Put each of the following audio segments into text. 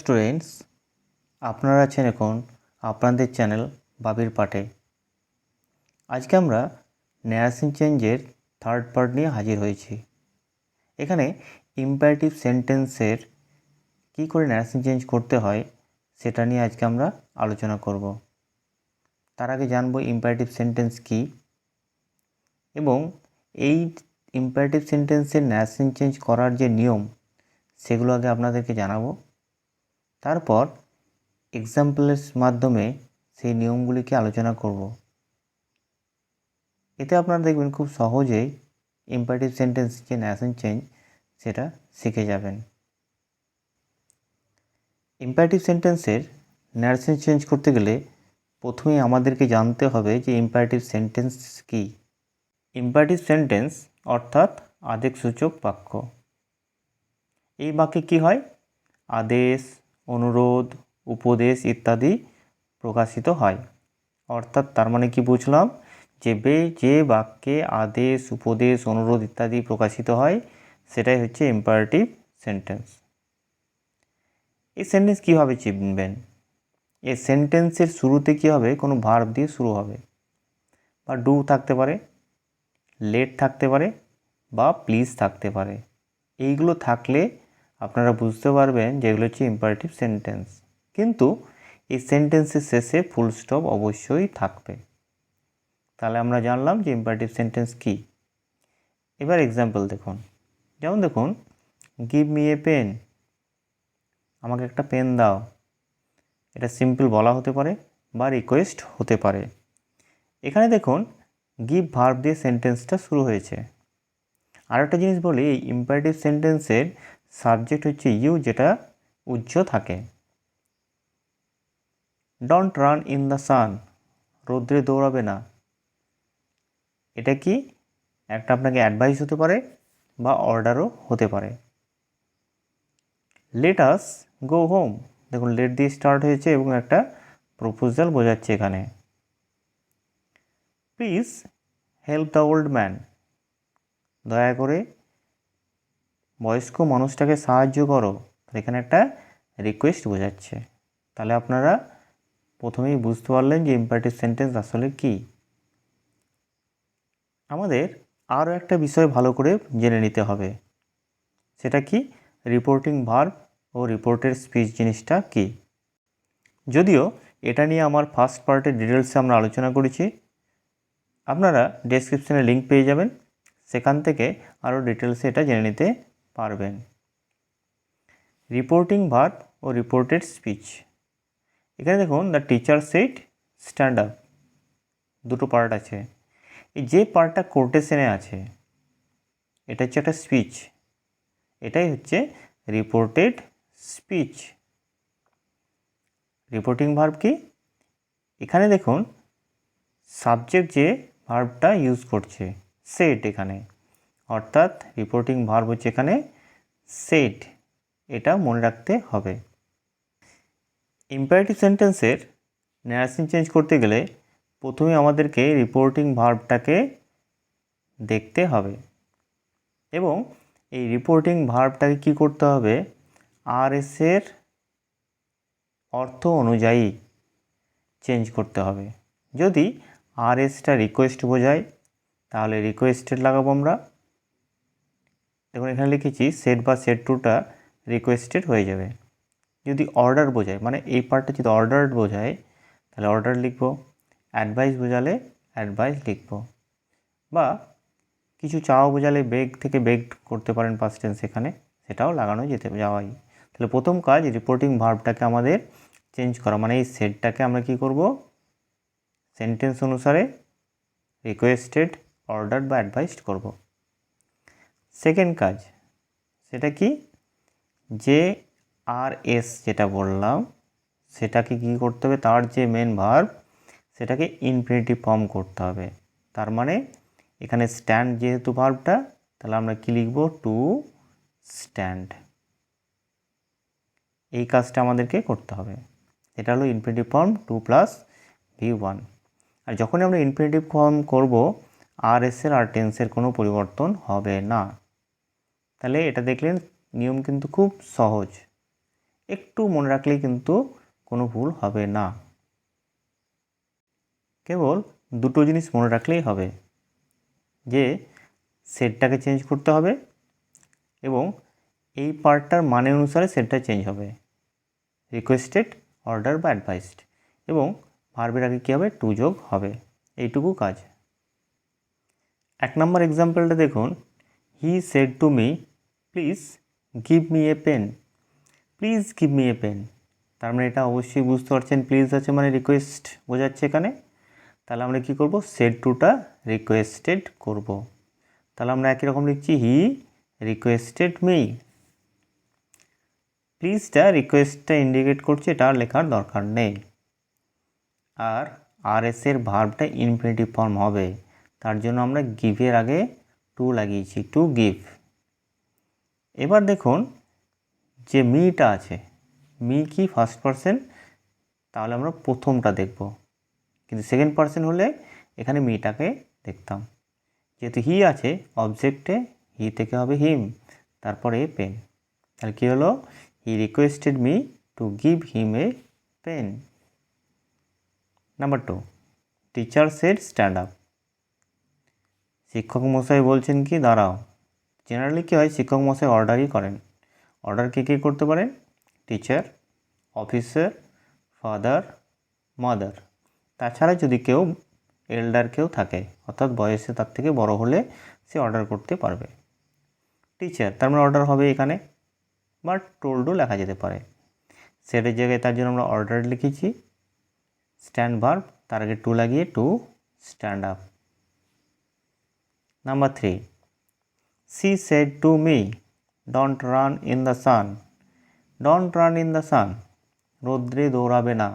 Students, আপনারা আছেন এখন আপনাদের চ্যানেল বাবির পাঠে। আজকে আমরা ন্যারেশন চেঞ্জের থার্ড পার্ট নিয়ে হাজির হয়েছি। এখানে ইম্পারেটিভ সেন্টেন্সের কী করে ন্যারেশন চেঞ্জ করতে হয় সেটা নিয়ে আজকে আমরা আলোচনা করব। তার আগে জানবো ইম্পারেটিভ সেন্টেন্স কী এবং এই ইম্পারেটিভ সেন্টেন্সের ন্যারেশন চেঞ্জ করার যে নিয়ম সেগুলো আগে আপনাদেরকে জানাবো। তারপর এক্সাম্পলের মাধ্যমে সেই নিয়মগুলিকে আলোচনা করব। এতে আপনারা দেখবেন খুব সহজেই ইম্পারেটিভ সেন্টেন্স যে ন্যারেশন চেঞ্জ সেটা শিখে যাবেন। ইম্পারেটিভ সেন্টেন্সের ন্যারেশন চেঞ্জ করতে গেলে প্রথমেই আমাদেরকে জানতে হবে যে ইম্পারেটিভ সেন্টেন্স কী। ইম্পারেটিভ সেন্টেন্স অর্থাৎ আদেশসূচক বাক্য। এই বাক্যে কী হয়? আদেশ, অনুরোধ, উপদেশ ইত্যাদি প্রকাশিত হয়। অর্থাৎ তার মানে কি বুঝলাম? যে বাক্যে আদেশ, উপদেশ, অনুরোধ ইত্যাদি প্রকাশিত হয় সেটাই হচ্ছে ইম্পারেটিভ সেন্টেন্স। এই সেন্টেন্স কীভাবে চিনবেন? এই সেন্টেন্সের শুরুতে কী হবে? কোনো ভার্ব দিয়ে শুরু হবে, বা ডু থাকতে পারে, লেট থাকতে পারে, বা প্লিজ থাকতে পারে। এইগুলো থাকলে আপনারা বুঝতে পারবেন যে এগুলো হচ্ছে ইম্পারেটিভ সেন্টেন্স। কিন্তু এই সেন্টেন্সের শেষে ফুল স্টপ অবশ্যই থাকবে। তাহলে আমরা জানলাম যে ইম্পারেটিভ সেন্টেন্স কী। এবার এক্সাম্পল দেখুন। যেমন দেখুন, গিভ মি এ পেন, আমাকে একটা পেন দাও। এটা সিম্পল বলা হতে পারে বা রিকোয়েস্ট হতে পারে। এখানে দেখুন গিভ ভার্ব দিয়ে সেন্টেন্সটা শুরু হয়েছে। আর একটা জিনিস বলি, এই ইম্পারেটিভ সেন্টেন্সের সাবজেক্ট হচ্ছে ইউ, যেটা উজ্জ্ব থাকে। Don't run in the sun, রৌদ্রে দৌড়াবে না। এটা কি একটা আপনাকে অ্যাডভাইস হতে পারে বা অর্ডারও হতে পারে। লেট আস গো হোম, দেখুন লেট দিয়ে স্টার্ট হয়েছে এবং একটা প্রপোজাল বোঝাচ্ছে এখানে। Please help the old man, দয়া করে বয়স্ক মানুষটাকে সাহায্য করো। এখানে একটা রিকোয়েস্ট বোঝাচ্ছে। তাহলে আপনারা প্রথমেই বুঝতে পারলেন যে ইম্পারেটিভ সেন্টেন্স আসলে কী। আমাদের আরও একটা বিষয় ভালো করে জেনে নিতে হবে। সেটা কি? রিপোর্টিং ভার্ব ও রিপোর্টেড স্পিচ জিনিসটা কি। যদিও এটা নিয়ে আমার ফার্স্ট পার্টের ডিটেলসে আমরা আলোচনা করেছি, আপনারা ডেসক্রিপশনে লিঙ্ক পেয়ে যাবেন, সেখান থেকে আরও ডিটেলসে এটা জেনে নিতে পারবেন। রিপোর্টিং ভার্ব ও রিপোর্টেড স্পিচ। এখানে দেখুন the teacher said stand up, দুটো পার্ট আছে। এই যে পার্টটা কোটেশনে আছে এটা হচ্ছে একটা স্পিচ, এটাই হচ্ছে রিপোর্টেড স্পিচ। রিপোর্টিং ভার্ব কি? এখানে দেখুন সাবজেক্ট যে ভার্বটা ইউজ করছে সেড এখানে, অর্থাৎ রিপোর্টিং ভার্ব হচ্ছে এখানে সেড। এটা মনে রাখতে হবে। ইম্পারেটিভ সেন্টেন্সের ন্যারেশন চেঞ্জ করতে গেলে প্রথমে আমাদেরকে রিপোর্টিং ভার্বটাকে দেখতে হবে এবং এই রিপোর্টিং ভার্বটাকে কী করতে হবে? আরএসের অর্থ অনুযায়ী চেঞ্জ করতে হবে। যদি আরএসটা রিকোয়েস্ট বোঝায় তাহলে রিকোয়েস্টেড লাগাবো আমরা। দেখুন এখানে লিখেছি সেট বা সেট টুটা রিকোয়েস্টেড হয়ে যাবে। যদি অর্ডার বোঝায়, মানে এই পার্টটা যদি অর্ডার বোঝায় তাহলে অর্ডার লিখব, অ্যাডভাইস বোঝালে অ্যাডভাইস লিখব, বা কিছু চাওয়া বোঝালে বেগ থেকে বেগ করতে পারেন পাস্ট টেন্স, এখানে সেটাও লাগানো যেতে যাওয়াই। তাহলে প্রথম কাজ রিপোর্টিং ভার্বটাকে আমাদের চেঞ্জ করা, মানে এই সেটটাকে আমরা কি করব? সেন্টেন্স অনুসারে রিকোয়েস্টেড, অর্ডার বা অ্যাডভাইসড করব। সেকেন্ড কাজ সেটা কি? যে আর এস যেটা বললাম সেটাকে কী করতে হবে? তার যে মেন ভার্ব সেটাকে ইনফিনিটিভ ফর্ম করতে হবে। তার মানে এখানে স্ট্যান্ড যেহেতু ভার্বটা, তাহলে আমরা কি লিখব? To stand. এই কাজটা আমাদেরকে করতে হবে। এটা হলো ইনফিনিটিভ ফর্ম 2 + V1। আর যখনই আমরা ইনফিনিটিভ ফর্ম করব আর এসের আর টেন্সের কোনো পরিবর্তন হবে না। তাহলে এটা দেখলেন নিয়ম কিন্তু খুব সহজ। একটু মনে রাখলেই কিন্তু কোনো ভুল হবে না। কেবল দুটো জিনিস মনে রাখলেই হবে, যে সেটটাকে চেঞ্জ করতে হবে এবং এই পার্টটার মানে অনুসারে সেটটা চেঞ্জ হবে, রিকোয়েস্টেড, অর্ডার বা অ্যাডভাইসড, এবং ভার্বের আগে কী হবে, টু যোগ হবে, এইটুকু কাজ। 1 নম্বর এক্সাম্পলটা দেখুন, he said to me please give me a pen. Please give me a pen, তার মানে এটা অবশ্যই বুঝতে পারছেন প্লিজ আছে মানে রিকোয়েস্ট বোঝাচ্ছে এখানে। তাহলে আমরা কি করব, সেড টুটা রিকোয়েস্টেড করব। তাহলে আমরা একই রকম লিখছি, হি রিকোয়েস্টেড মি। প্লিজটা রিকোয়েস্টটা ইন্ডিকেট করছে, এটা আর লেখার দরকার নেই। আর আর এর ভার্বটা ইনফিনিটিভ ফর্ম হবে, তার জন্য আমরা গিভের আগে টু লাগিয়েছি, টু গিভ। এবার দেখুন যে মিটা আছে, মি কি ফার্স্ট পারসন, তাহলে আমরা প্রথমটা দেখব, কিন্তু সেকেন্ড পারসন হলে এখানে মিটাকে দেখতাম। যেহেতু হি আছে অবজেক্টে, হি থেকে হবে হিম, তারপরে এ পেন। তাহলে কী হলো, he requested me to give him a pen. Number 2, teacher said stand up. শিক্ষক মশাই বলছেন কি দাঁড়াও। জেনারেলি কী হয়, শিক্ষক মশাই অর্ডারই করেন। অর্ডার কে কে করতে পারেন, টিচার, অফিসার, ফাদার, মাদার। তাছাড়া যদি কেউ এল্ডার কেউ থাকে, অর্থাৎ বয়সে তার থেকে বড় হলে সে অর্ডার করতে পারবে। টিচার তার মানে অর্ডার হবে এখানে, বা টোল্ডও লেখা যেতে পারে। সেটের জায়গায় তার জন্য আমরা অর্ডার লিখেছি। স্ট্যান্ড ভার্ব, তার আগে টু লাগিয়ে to stand up. Number 3, she said to me don't run in the sun. Don't run in the sun, রৌদ্রে দৌড়াবে না।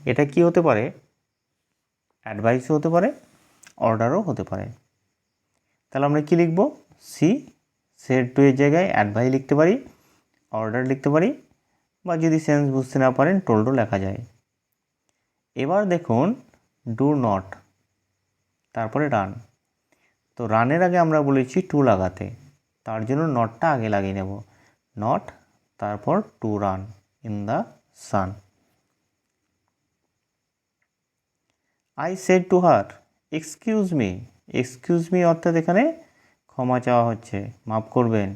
এটা কি হতে পারে, অ্যাডভাইসও হতে পারে, অর্ডারও হতে পারে। তাহলে আমরা কি লিখব, সি সেড টু এর জায়গায় অ্যাডভাইস লিখতে পারি, অর্ডার লিখতে পারি, বা যদি সেন্স বুঝতে না পারেন টোল্ডও লেখা যায়। এবার দেখুন ডু নট, তারপরে রান। তো রানের আগে আমরা বলেছি টু লাগাতে, তার জন্য নটটা আগে লাগিয়ে নেব, নট তারপর to run in the San. I said to her excuse me. Excuse me অর্থাৎ এখানে ক্ষমা চাওয়া হচ্ছে, মাফ করবেন।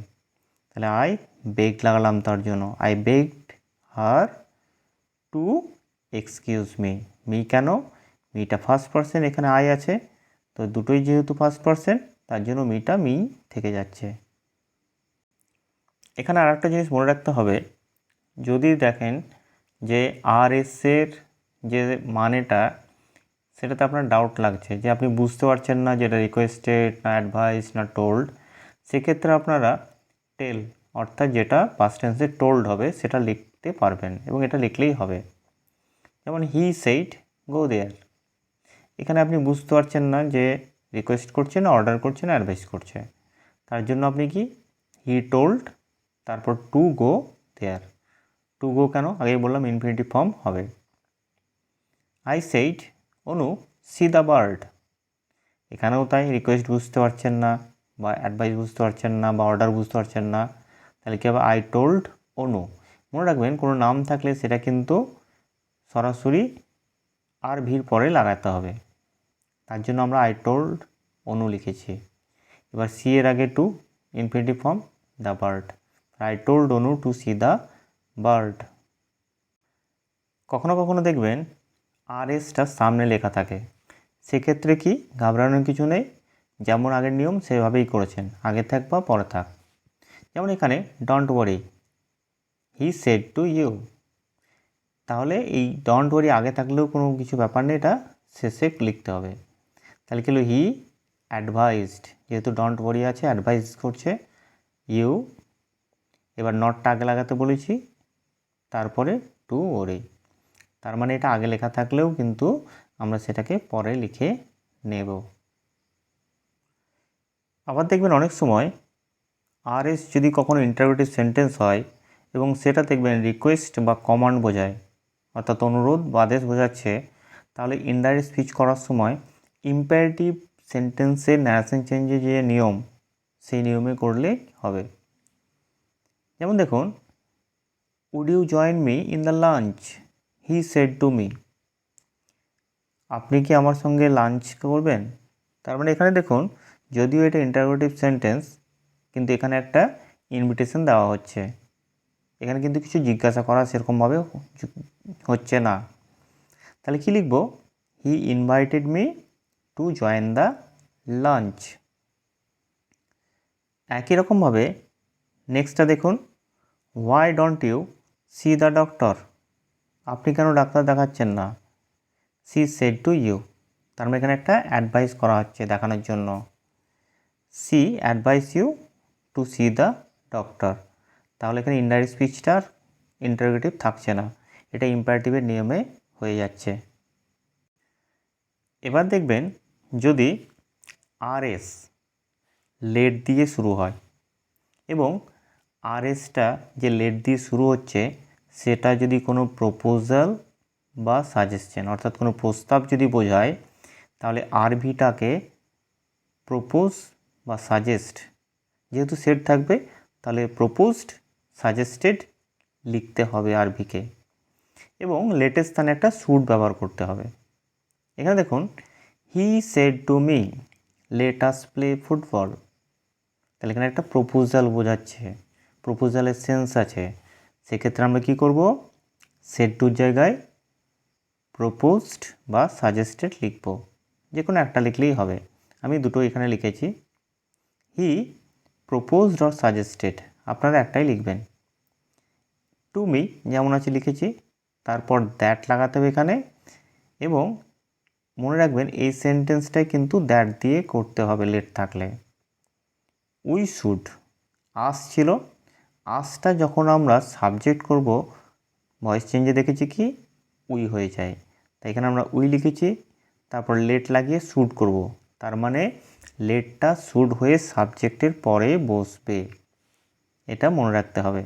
তাহলে আই বেগ লাগালাম তার জন্য, I begged her to excuse me. Me কেন, মিটা ফার্স্ট পারসন, এখানে আই আছে, তো দুটোই যেহেতু ফার্স্ট পারসন তার জন্য মিটা মি থেকে যাচ্ছে। এখানে আর একটা জিনিস মনে রাখতে হবে, যদি দেখেন যে আর এর যে মানেটা, সেটাতে আপনার ডাউট লাগছে, যে আপনি বুঝতে পারছেন না যেটা রিকোয়েস্টেড না অ্যাডভাইস না টোল্ড, সেক্ষেত্রে আপনারা টেল অর্থাৎ যেটা পাস্ট টেন্সে টোল্ড হবে সেটা লিখতে পারবেন, এবং এটা লিখলেই হবে। যেমন হি সেইড গো দেয়ার, এখানে আপনি বুঝতে পারছেন না যে রিকোয়েস্ট করছে না অর্ডার করছে না অ্যাডভাইস করছে, তার জন্য আপনি কি, হি টোল্ড তারপর to go there. To go কেন, আগেই বললাম ইনফিনিটিভ ফর্ম হবে। I said Anu see the bird, এখানেও তাই, রিকোয়েস্ট বুঝতে পারছেন না বা অ্যাডভাইস বুঝতে পারছেন না বা অর্ডার বুঝতে পারছেন না, তাহলে কী হবে, আই টোল্ড অনু। মনে রাখবেন কোনো নাম থাকলে সেটা কিন্তু সরাসরি আর ভির পরে লাগাতে হবে, তার জন্য আমরা আই টোল্ড অনু লিখেছি। এবার সি এর আগে to, infinitive form the bird, I told Anu to see the bird. কখনো কখনো দেখবেন আর এসটা সামনে লেখা থাকে, সেক্ষেত্রে কি ঘাবড়ানোর কিছু নেই, যেমন আগের নিয়ম সেভাবেই করেছেন, আগে থাক বা পরে থাক। যেমন এখানে don't worry he said to you, তাহলে এই ডোন্ট ওয়ারি আগে থাকলেও কোনো কিছু ব্যাপার নেই, এটা শেষে লিখতে হবে। তাহলে কি হলো, হি অ্যাডভাইসড, যেহেতু ডোন্ট ওয়ারি আছে অ্যাডভাইস করছে ইউ। এবার নটটা আগে লাগাতে বলেছি, তারপরে টু ওয়ারি, তার মানে এটা আগে লেখা থাকলেও কিন্তু আমরা সেটাকে পরে লিখে নেব। আবার দেখবেন অনেক সময় আর এস যদি কখনো ইন্টারোগেটিভ সেন্টেন্স হয় এবং সেটা দেখবেন রিকোয়েস্ট বা কমান্ড বোঝায়, অর্থাৎ অনুরোধ বা আদেশ বোঝাচ্ছে, তাহলে ইনডাইরেক্ট স্পিচ করার সময় ইম্পারেটিভ সেন্টেন্সের ন্যারেশন চেঞ্জের যে নিয়ম, সেই নিয়মে করলে হবে। যেমন দেখুন, would you join me in the lunch, he said to me. আপনি কি আমার সঙ্গে লাঞ্চ করবেন? তার মানে এখানে দেখুন, যদিও এটা ইন্টারোগেটিভ সেন্টেন্স, কিন্তু এখানে একটা ইনভিটেশন দেওয়া হচ্ছে। এখানে কিন্তু কিছু জিজ্ঞাসা করা সেরকমভাবে হচ্ছে না। তাহলে কি লিখব? He invited me to join the lunch. একই রকমভাবে নেক্সটটা দেখুন, why don't you see the doctor? আপনি কেন ডাক্তার দেখাচ্ছেন না? She said to you. তার মানে এখানে একটা অ্যাডভাইস করা হচ্ছে দেখানোর জন্য। She advise you to see the doctor. তাহলে এখানে ইনডাইরেক্ট স্পিচটার ইন্টারোগেটিভ থাকছে না, এটা ইম্পারেটিভের নিয়মে হয়ে যাচ্ছে। এবার দেখবেন, যদি আরএস লেট দিয়ে শুরু হয় এবং আরএসটা যে লেট দিয়ে শুরু হচ্ছে সেটা যদি কোনো প্রপোজাল বা সাজেশন অর্থাৎ কোনো প্রস্তাব যদি বোঝায়, তাহলে আরভিটাকে প্রপোজ বা সাজেস্ট, যেহেতু সেট থাকবে তাহলে প্রপোজড সাজেস্টেড লিখতে হবে আরভিকে, এবং লেটের স্থানে একটা শুড ব্যবহার করতে হবে। এখানে দেখুন, he said to me let us play football. তাহলে এখানে একটা প্রপোজাল বোঝাচ্ছে, প্রপোজালের সেন্স আছে। সেক্ষেত্রে আমরা কী করব? সেড টুর জায়গায় প্রপোজড বা সাজেস্টেড লিখব, যে কোনো একটা লিখলেই হবে। আমি দুটো এখানে লিখেছি, হি প্রপোজড অর সাজেস্টেড, আপনারা একটাই লিখবেন। টু মি যেমন আছে লিখেছি, তারপর দ্যাট লাগাতে হবে এখানে, এবং মনে রাখবেন এই সেন্টেন্সটাই কিন্তু দ্যাট দিয়ে করতে হবে লেট থাকলে। উই শুড, আস ছিল, আসটা যখন আমরা সাবজেক্ট করব ভয়েস চেঞ্জে দেখেছি কি উই হয়ে যায়, তাই এখানে আমরা উই লিখেছি, তারপর লেট লাগিয়ে শুড করব, তার মানে লেটটা শুড হয়ে সাবজেক্টের পরে বসবে, এটা মনে রাখতে হবে।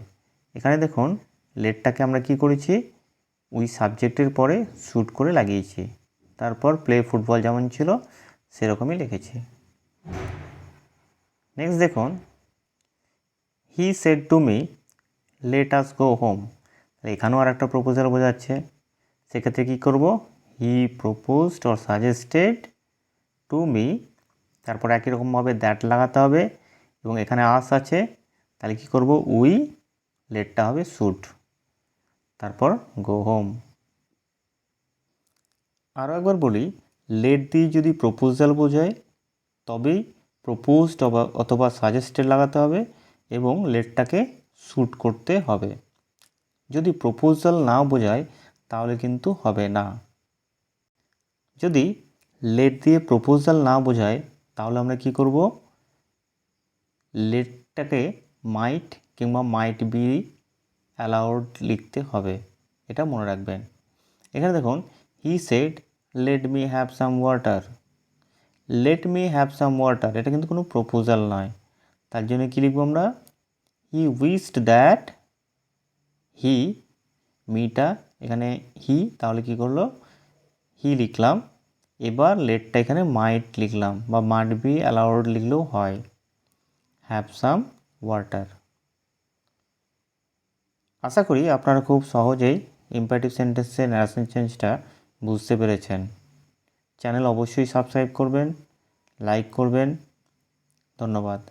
এখানে দেখুন, লেটটাকে আমরা কি করেছি, উই সাবজেক্টের পরে শুড করে লাগিয়েছি, তারপর প্লে ফুটবল যেমন ছিল সেরকমই লিখেছি। নেক্সট দেখুন, he said to me let us go home. এখানেও আর একটা প্রপোজাল বোঝাচ্ছে। সেক্ষেত্রে কী করব? He proposed or suggested to me, তারপর একই রকমভাবে দ্যাট লাগাতে হবে, এবং এখানে আস আছে, তাহলে কী করব? উই, লেটটা হবে শুড, তারপর গো হোম। আরও একবার বলি, লেট দিয়ে যদি প্রপোজাল বোঝায় তবেই প্রপোজড অথবা সাজেস্টেড লাগাতে হবে এবং লেটটাকে শুট করতে হবে। যদি প্রপোজাল না বোঝায় তাহলে কিন্তু হবে না। যদি লেট দিয়ে প্রপোজাল না বোঝায় তাহলে আমরা কি করব? লেটটাকে মাইট কিংবা মাইট বি অ্যালাউড লিখতে হবে, এটা মনে রাখবেন। এখানে দেখুন, he shed let me have some water. Let me have some water এটা কিন্তু কোনো প্রপোজাল নয়, তার জন্য কী লিখব আমরা? হি উইশড দ্যাট, হি মিটা এখানে হি, তাহলে কি করলো? হি লিখলাম, এবার লেটটা এখানে মাইট লিখলাম বা মাইট বি অ্যালাউড লিখলেও হয়। Have some water. আশা করি আপনারা খুব সহজেই ইম্পারেটিভ সেন্টেন্সের ন্যারেশন চেঞ্জটা বুঝতে পেরেছেন। চ্যানেল অবশ্যই সাবস্ক্রাইব করবেন, লাইক করবেন। ধন্যবাদ।